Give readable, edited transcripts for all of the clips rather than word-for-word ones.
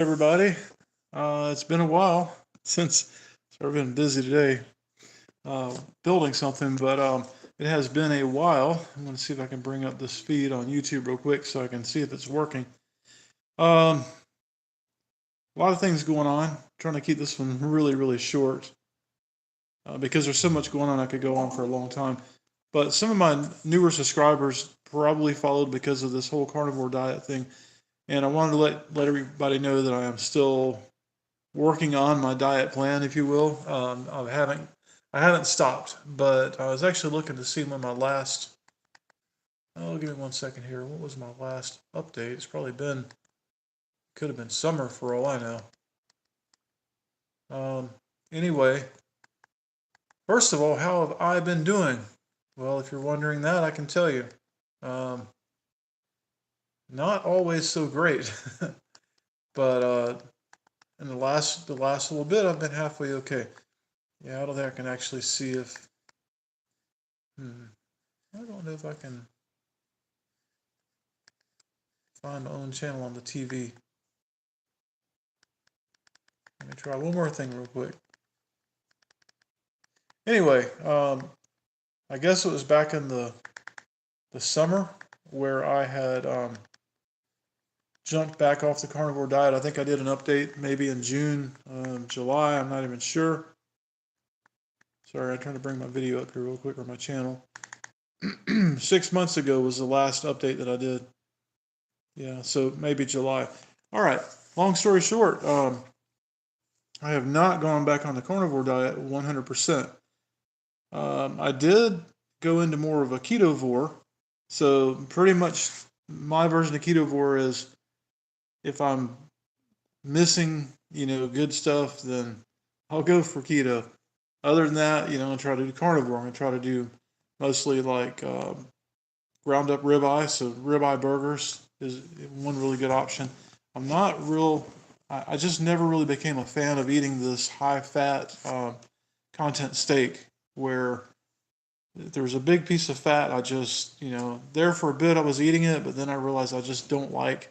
Everybody. It's been a while since I've been busy today building something, but it has been a while. I'm going to see if I can bring up this feed on YouTube real quick so I can see if it's working. Um, a lot of things going on. Trying to keep this one really, really short because there's so much going on. I could go on for a long time. But some of my newer subscribers probably followed because of this whole carnivore diet thing, and I wanted to let everybody know that I am still working on my diet plan, if you will. I haven't stopped, but I was actually looking to see when my last. Oh, give me 1 second here. What was my last update? It's probably been could have been summer for all I know. Um, anyway, first of all, how have I been doing? Well, if you're wondering that, I can tell you. Um, Not always so great, but in the last little bit, I've been halfway okay. Yeah, I don't think I can actually see if. Hmm, I don't know if I can find my own channel on the TV. Let me try one more thing real quick. Anyway, I guess it was back in the summer where I had jumped back off the carnivore diet. I think I did an update maybe in June, July. I'm not even sure. Sorry, I'm trying to bring my video up here real quick on my channel. 6 months ago was the last update that I did. Yeah, so maybe July. All right. Long story short, I have not gone back on the carnivore diet 100%. I did go into more of a ketovore. So pretty much my version of ketovore is if I'm missing, good stuff, then I'll go for keto. Other than that, I'll try to do carnivore. I'm gonna try to do mostly like ground up ribeye. So ribeye burgers is one really good option. I'm not real. I just never really became a fan of eating this high fat content steak where there was a big piece of fat. I just, there for a bit I was eating it, but then I realized I just don't like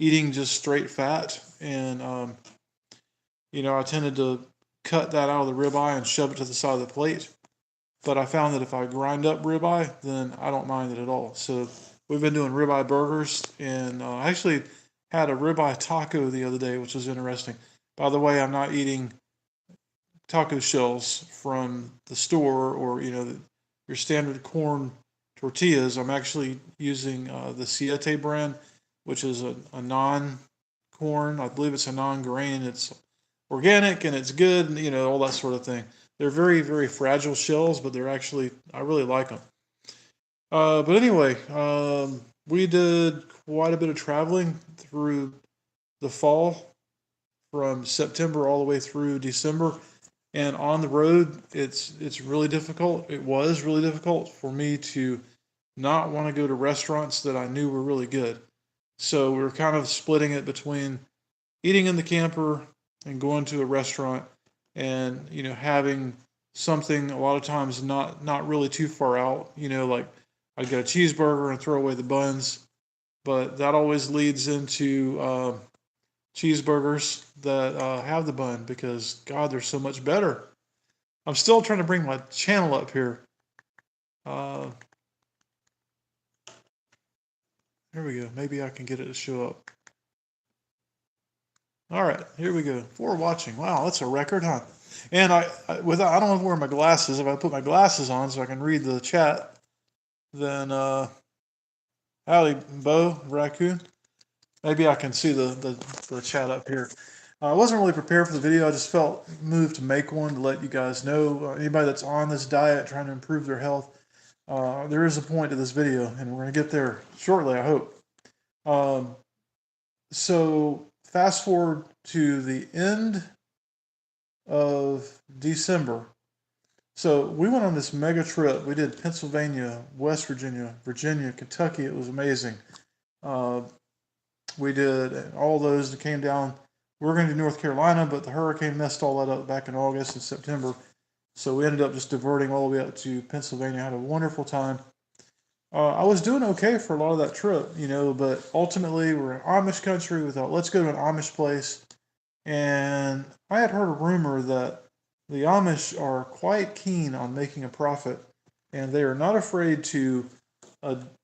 eating just straight fat. And, I tended to cut that out of the ribeye and shove it to the side of the plate. But I found that if I grind up ribeye, then I don't mind it at all. So we've been doing ribeye burgers, and I actually had a ribeye taco the other day, which was interesting. By the way, I'm not eating taco shells from the store or your standard corn tortillas. I'm actually using the Siete brand, which is a non-corn. I believe it's a non-grain. It's organic and it's good, and all that sort of thing. They're very very fragile shells, but they're actually I really like them. But anyway, we did quite a bit of traveling through the fall from September all the way through December. And on the road, it's really difficult. It was really difficult for me to not want to go to restaurants that I knew were really good. So we were kind of splitting it between eating in the camper and going to a restaurant, and having something a lot of times not really too far out. Like I'd get a cheeseburger and throw away the buns, but that always leads into cheeseburgers that have the bun because God, they're so much better. I'm still trying to bring my channel up here. Uh, Here we go. Maybe I can get it to show up. All right, here we go. 4 watching. Wow, that's a record, huh? And I don't wear my glasses. If I put my glasses on so I can read the chat, then howdy, Bo Raccoon. Maybe I can see the chat up here. I wasn't really prepared for the video. I just felt moved to make one to let you guys know. Anybody that's on this diet trying to improve their health, there is a point to this video, and we're going to get there shortly, I hope. Um, so, fast forward to the end of December. So, we went on this mega trip. We did Pennsylvania, West Virginia, Virginia, Kentucky. It was amazing. Uh, we did all those that came down. We were going to do North Carolina, but the hurricane messed all that up back in August and September. So we ended up just diverting all the way up to Pennsylvania. I had a wonderful time. I was doing okay for a lot of that trip, but ultimately we're in Amish country. We thought, let's go to an Amish place. And I had heard a rumor that the Amish are quite keen on making a profit, and they are not afraid to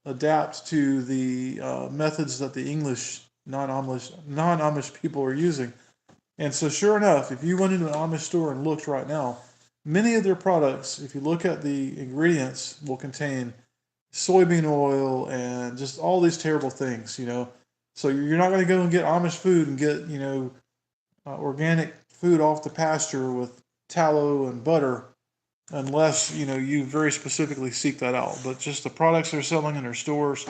adapt to the methods that the English non-Amish people are using. And so, sure enough, if you went into an Amish store and looked right now, many of their products, if you look at the ingredients, will contain soybean oil and just all these terrible things. So you're not going to go and get Amish food and get, organic food off the pasture with tallow and butter unless, you very specifically seek that out. But just the products they're selling in their stores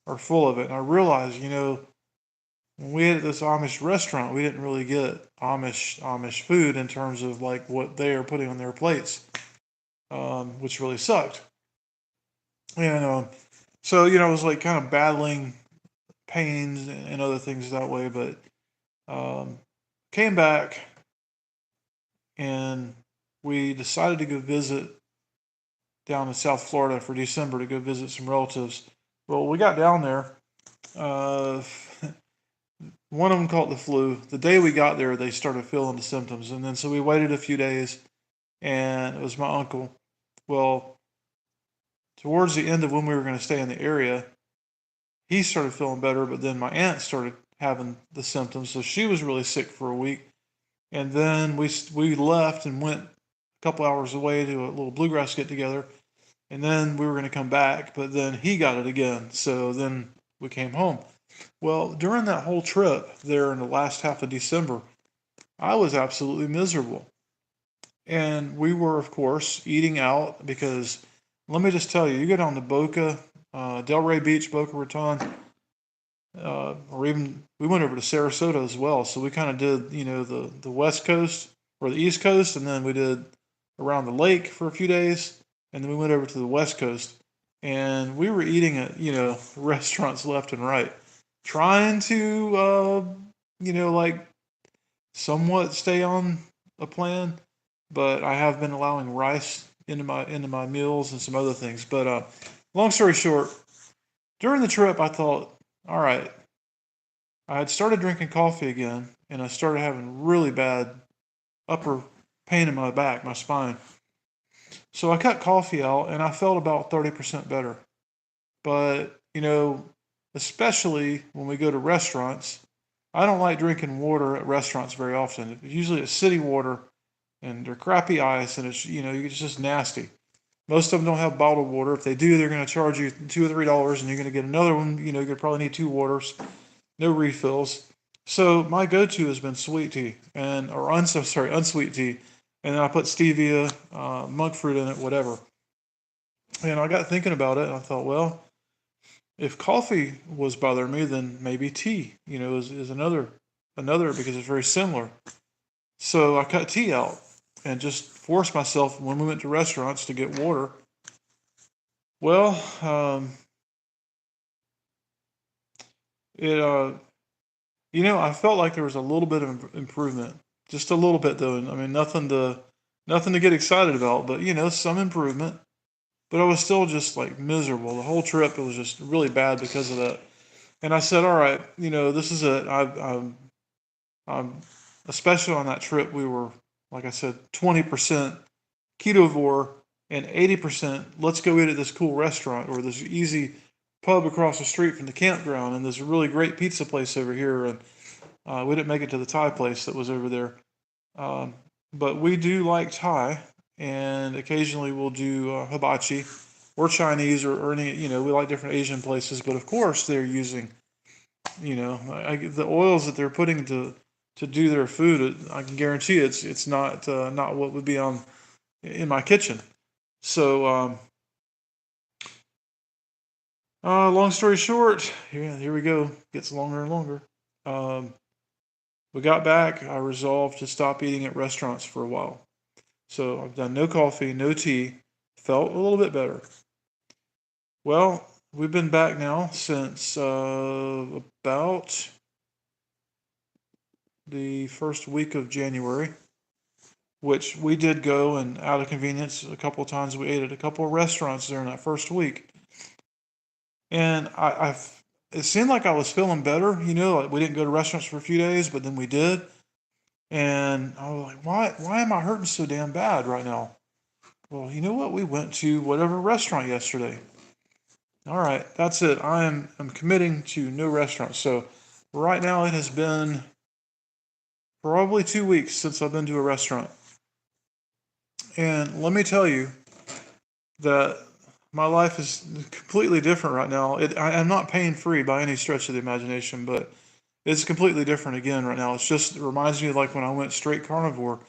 are full of it. And I realize, when we ate at this Amish restaurant, we didn't really get Amish food in terms of like what they are putting on their plates, which really sucked. And so I was like kind of battling pains and other things that way, but came back and we decided to go visit down in South Florida for December to go visit some relatives. Well, we got down there. Uh, one of them caught the flu. The day we got there, they started feeling the symptoms, and then so we waited a few days, and it was my uncle. Well, towards the end of when we were going to stay in the area, he started feeling better, but then my aunt started having the symptoms, so she was really sick for a week. And then we left and went a couple hours away to a little bluegrass get together, and then we were going to come back, but then he got it again. So then we came home. Well, during that whole trip there in the last half of December, I was absolutely miserable. And we were, of course, eating out because let me just tell you, you go down to Boca, Delray Beach, Boca Raton, or even we went over to Sarasota as well. So we kind of did, the West Coast or the East Coast, and then we did around the lake for a few days, and then we went over to the West Coast, and we were eating at restaurants left and right, trying to like somewhat stay on a plan, but I have been allowing rice into my meals and some other things. But long story short, during the trip, I thought, all right, I had started drinking coffee again, and I started having really bad upper pain in my back, my spine. So I cut coffee out, and I felt about 30% better. But especially when we go to restaurants, I don't like drinking water at restaurants very often. Usually it's city water, and they're crappy ice, and it's just nasty. Most of them don't have bottled water. If they do, they're going to charge you $2 or $3, and you're going to get another one. You're going to probably need two waters, no refills. So my go-to has been sweet tea unsweet tea, and then I put stevia, monk fruit in it, whatever. And I got thinking about it, and I thought, well, if coffee was bothering me, then maybe tea, is another because it's very similar. So I cut tea out and just forced myself when we went to restaurants to get water. Well, it I felt like there was a little bit of improvement, just a little bit though. I mean, nothing to get excited about, but some improvement. But I was still just like miserable the whole trip. It was just really bad because of that. And I said, all right, this is it. I'm especially on that trip. We were, like I said, 20% ketovore and 80%. Let's go eat at this cool restaurant or this easy pub across the street from the campground, and there's a really great pizza place over here. And we didn't make it to the Thai place that was over there, um, but we do like Thai, and occasionally we'll do hibachi or Chinese or any. We like different Asian places, but of course they're using the oils that they're putting to do their food. I can guarantee it's not what would be on in my kitchen. So long story short, here we go. Gets longer and longer. Um, we got back. I resolved to stop eating at restaurants for a while. So I've done no coffee, no tea. Felt a little bit better. Well, we've been back now since about the first week of January, which we did go and out of convenience a couple of times we ate at a couple of restaurants during that first week. And it seemed like I was feeling better, like we didn't go to restaurants for a few days, but then we did. And I was like, why am I hurting so damn bad right now? Well, you know what? We went to whatever restaurant yesterday. All right, that's it. I'm committing to no restaurants. So right now it has been probably 2 weeks since I've been to a restaurant. And let me tell you that my life is completely different right now. I'm not pain free by any stretch of the imagination, but it's completely different again right now. It reminds me of like when I went straight carnivore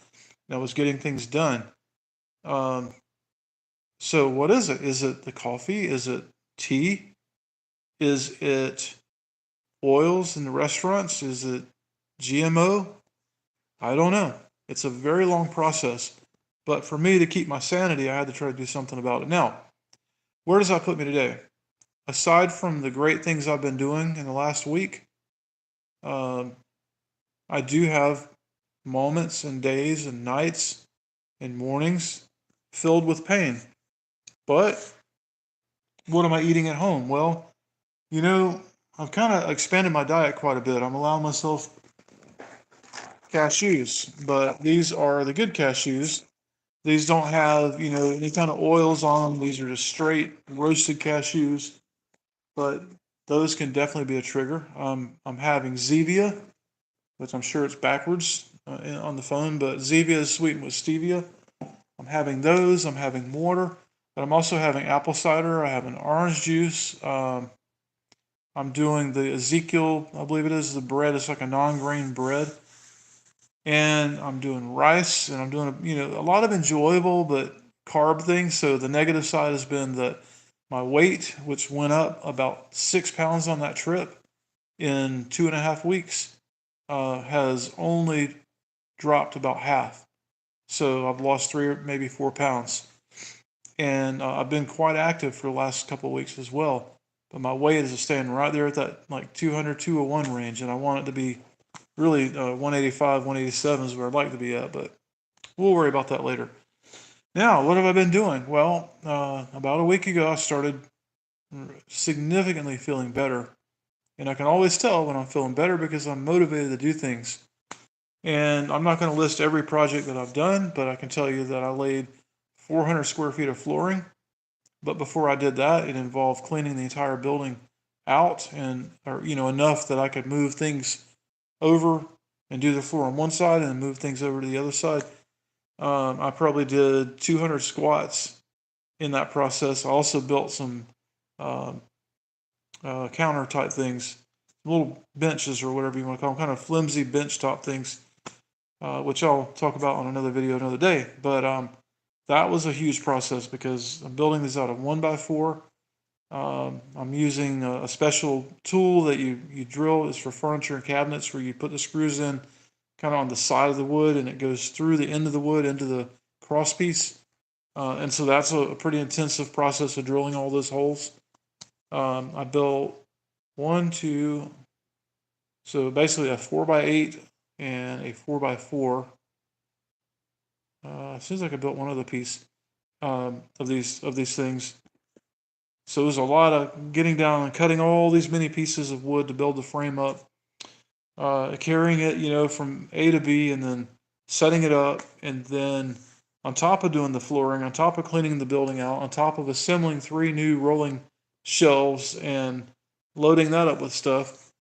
and I was getting things done. Um, so what is it? Is it the coffee? Is it tea? Is it oils in the restaurants? Is it GMO? I don't know. It's a very long process. But for me to keep my sanity, I had to try to do something about it. Now, where does that put me today? Aside from the great things I've been doing in the last week, um, I do have moments and days and nights and mornings filled with pain. But what am I eating at home? Well, you know, I've kind of expanded my diet quite a bit. I'm allowing myself cashews, but these are the good cashews. These don't have, any kind of oils on them. These are just straight roasted cashews, but those can definitely be a trigger. I'm having Zevia, which I'm sure it's backwards on the phone, but Zevia is sweetened with stevia. I'm having those. I'm having water, but I'm also having apple cider. I have an orange juice. I'm doing the Ezekiel, I believe it is, the bread. It's like a non-grain bread. And I'm doing rice, and I'm doing, a lot of enjoyable but carb things. So the negative side has been that my weight, which went up about 6 pounds on that trip in 2.5 weeks, has only dropped about half. So I've lost 3 or maybe 4 pounds. And I've been quite active for the last couple of weeks as well. But my weight is staying right there at that like 200, 201 range, and I want it to be really 185, 187 is where I'd like to be at, but we'll worry about that later. Now, what have I been doing? Well, about a week ago, I started significantly feeling better. And I can always tell when I'm feeling better because I'm motivated to do things. And I'm not going to list every project that I've done, but I can tell you that I laid 400 square feet of flooring. But before I did that, it involved cleaning the entire building out and, or, enough that I could move things over and do the floor on one side and then move things over to the other side. I probably did 200 squats in that process. I also built some um, counter type things, little benches or whatever you want to call them, kind of flimsy bench top things, which I'll talk about on another video another day. But that was a huge process because I'm building these out of 1x4. I'm using a special tool that you drill. It's for furniture and cabinets where you put the screws in kind of on the side of the wood and it goes through the end of the wood into the cross piece. And so that's a pretty intensive process of drilling all those holes. I built one, two, so basically a 4x8 and a 4x4. It seems like I built one other piece of these things. So there's a lot of getting down and cutting all these many pieces of wood to build the frame up, carrying it, from A to B, and then setting it up, and then on top of doing the flooring, on top of cleaning the building out, on top of assembling 3 new rolling shelves and loading that up with stuff.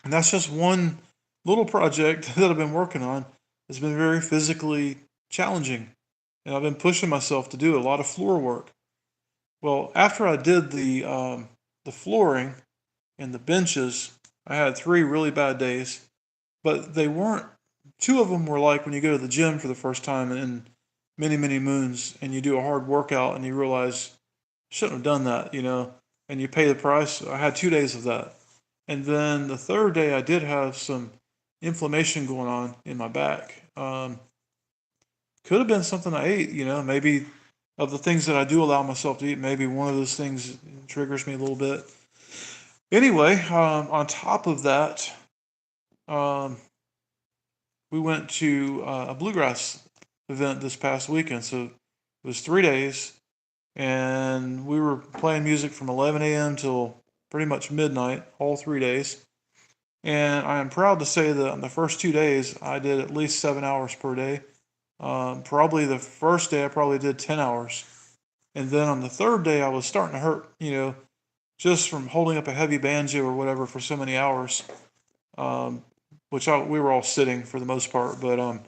And that's just one little project that I've been working on. It's been very physically challenging, and I've been pushing myself to do a lot of floor work. Well, after I did the flooring and the benches, I had 3 really bad days, but they weren't. 2 of them were like when you go to the gym for the first time in many many moons, and you do a hard workout and you realize shouldn't have done that, and you pay the price. I had 2 days of that, and then the third day I did have some inflammation going on in my back. Could have been something I ate, maybe of the things that I do allow myself to eat, maybe one of those things triggers me a little bit. Anyway, on top of that, um, we went to a bluegrass event this past weekend. So it was 3 days. and we were playing music from 11 a.m. till pretty much midnight, all 3 days. And I am proud to say that on the first 2 days, I did at least 7 hours per day. Probably the first day, I probably did 10 hours. And then on the third day, I was starting to hurt, just from holding up a heavy banjo or whatever for so many hours, um, we were all sitting for the most part, but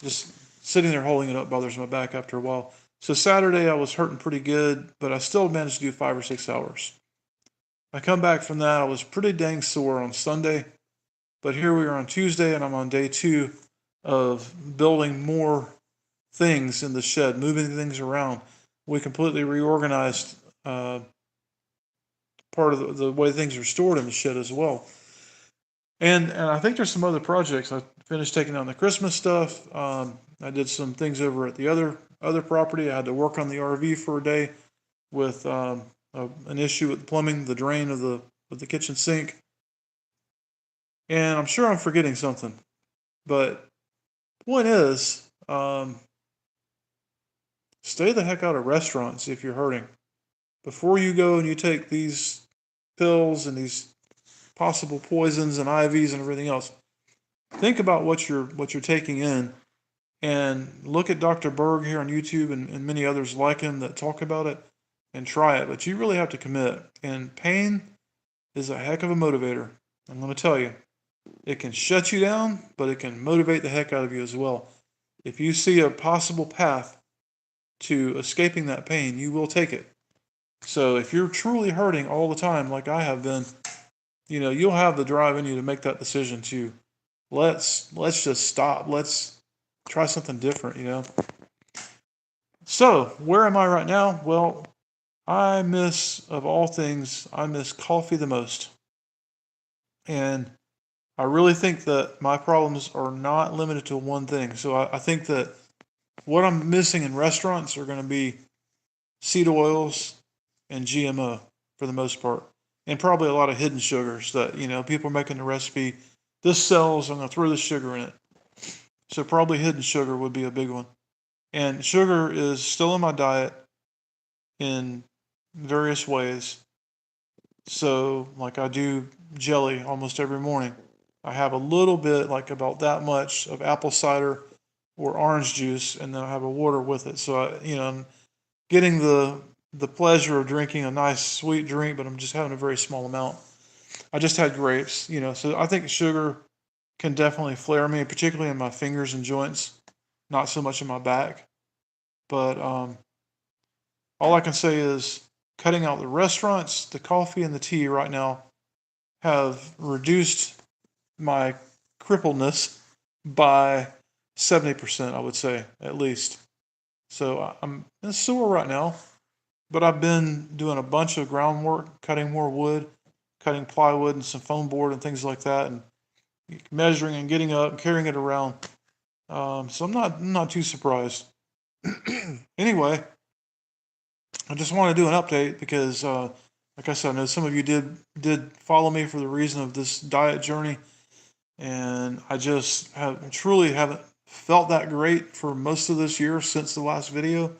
just sitting there holding it up bothers my back after a while. So Saturday I was hurting pretty good, but I still managed to do 5 or 6 hours. I come back from that, I was pretty dang sore on Sunday, but here we are on Tuesday, and I'm on day 2 of building more things in the shed, moving things around. We completely reorganized part of the way things are stored in the shed as well. And I think there's some other projects. I finished taking down the Christmas stuff. I did some things over at the other property. I had to work on the RV for a day with an issue with the plumbing, the drain of the kitchen sink. And I'm sure I'm forgetting something. But point is, stay the heck out of restaurants if you're hurting. Before you go and you take these pills and these possible poisons and IVs and everything else, think about what you're taking in, and look at Dr. Berg here on YouTube and many others like him that talk about it, and try it. But you really have to commit. And pain is a heck of a motivator. I'm going to tell you, it can shut you down, but it can motivate the heck out of you as well. If you see a possible path to escaping that pain, you will take it. So if you're truly hurting all the time, like I have been, you'll have the drive in you to make that decision to let's just stop. Let's try something different. So where am I right now? Well, of all things, I miss coffee the most. And I really think that my problems are not limited to one thing. So I think that what I'm missing in restaurants are going to be seed oils and GMO for the most part. And probably a lot of hidden sugars that, people are making the recipe. This sells, I'm going to throw this sugar in it. So probably hidden sugar would be a big one. And sugar is still in my diet in various ways. So, like I do jelly almost every morning. I have a little bit, like about that much of apple cider or orange juice, and then I have a water with it. So, I'm getting the pleasure of drinking a nice sweet drink, but I'm just having a very small amount. I just had grapes, so I think sugar can definitely flare me, particularly in my fingers and joints, not so much in my back. But all I can say is cutting out the restaurants, the coffee, and the tea right now have reduced my crippledness by 70%, I would say, at least. So I'm sore right now, but I've been doing a bunch of groundwork, cutting more wood, cutting plywood and some foam board and things like that, and measuring and getting up, carrying it around. So I'm not too surprised. Anyway, I just want to do an update because, like I said, I know some of you did follow me for the reason of this diet journey, and I just truly haven't felt that great for most of this year since the last video.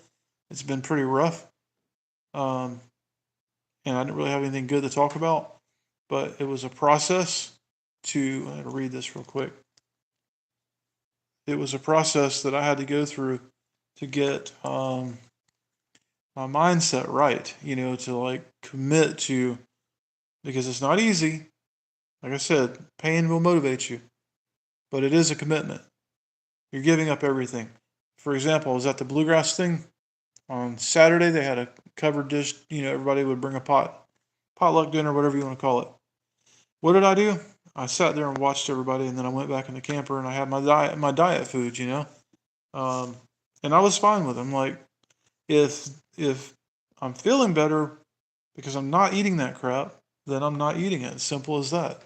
It's been pretty rough, and I didn't really have anything good to talk about. But it was a process I'm going to read this real quick. It was a process that I had to go through to get my mindset right, to like commit to, because it's not easy. Like I said, pain will motivate you, but it is a commitment. You're giving up everything. For example, I was at the bluegrass thing on Saturday. They had a covered dish. Everybody would bring a potluck dinner, whatever you want to call it. What did I do? I sat there and watched everybody, and then I went back in the camper and I had my diet food, and I was fine with them. Like, if I'm feeling better because I'm not eating that crap, then I'm not eating it. As simple as that.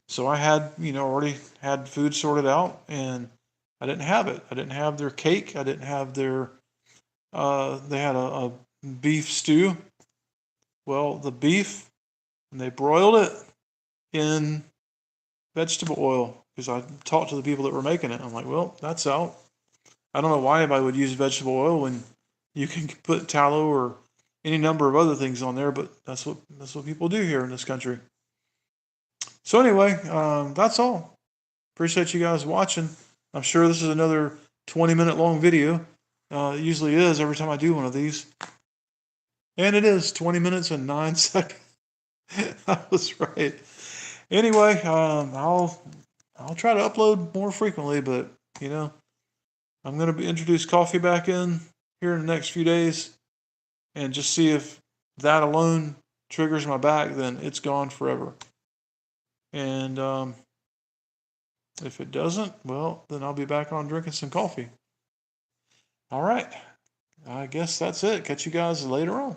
So I had, already had food sorted out, and I didn't have it. I didn't have their cake. I didn't have their. They had a beef stew. Well, the beef, and they broiled it in vegetable oil, because I talked to the people that were making it. I'm like, well, that's out. I don't know why anybody would use vegetable oil when you can put tallow or any number of other things on there, but that's what people do here in this country. So anyway, that's all. Appreciate you guys watching. I'm sure this is another 20-minute long video. It usually is every time I do one of these. And it is 20 minutes and 9 seconds. I was right. Anyway, I'll try to upload more frequently, but you know, I'm going to introduce coffee back in here in the next few days and just see if that alone triggers my back, then it's gone forever. And if it doesn't, well, then I'll be back on drinking some coffee. All right. I guess that's it. Catch you guys later on.